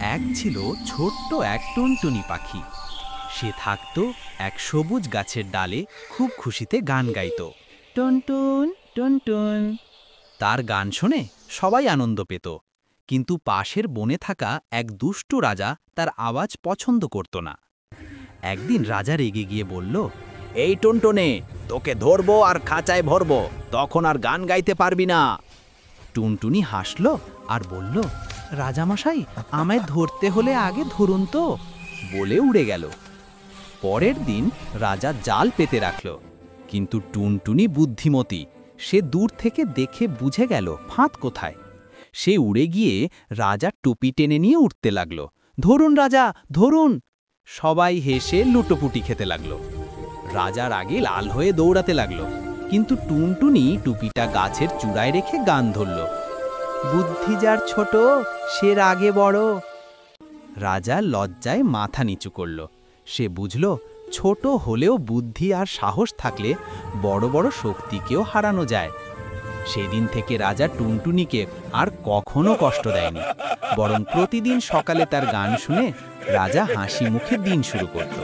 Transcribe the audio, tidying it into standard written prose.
এক ছিল ছোট্ট এক টুনটুনি পাখি। সে থাকত এক সবুজ গাছের ডালে, খুব খুশিতে গান গাইত। টুনটুন টুনটুন। তার গান শুনে সবাই আনন্দ পেত, কিন্তু পাশের বনে থাকা এক দুষ্ট রাজা তার আওয়াজ পছন্দ করত না। একদিন রাজা রেগে গিয়ে বলল, এই টুনটুনে, তোকে ধরবো আর খাঁচায় ভরবো, তখন আর গান গাইতে পারবি না। টুনটুনি হাসল আর বলল, রাজামশাই, আমায় ধরতে হলে আগে ধরুন তো, বলে উড়ে গেল। পরের দিন রাজা জাল পেতে রাখল, কিন্তু টুনটুনি বুদ্ধিমতী, সে দূর থেকে দেখে বুঝে গেল ফাঁদ কোথায়। সে উড়ে গিয়ে রাজার টুপি টেনে নিয়ে উঠতে লাগল। ধরুন রাজা, ধরুন। সবাই হেসে লুটোপুটি খেতে লাগল। রাজার আগে লাল হয়ে দৌড়াতে লাগল, কিন্তু টুনটুনি টুপিটা গাছের চূড়ায় রেখে গান ধরল, বুদ্ধি যার ছোট সে রাগে বড়। রাজা লজ্জায় মাথা নিচু করল। সে বুঝল, ছোট হলেও বুদ্ধি আর সাহস থাকলে বড় বড় শক্তিকেও হারানো যায়। সেদিন থেকে রাজা টুনটুনিকে আর কখনো কষ্ট দেয়নি, বরং প্রতিদিন সকালে তার গান শুনে রাজা হাসি মুখে দিন শুরু করত।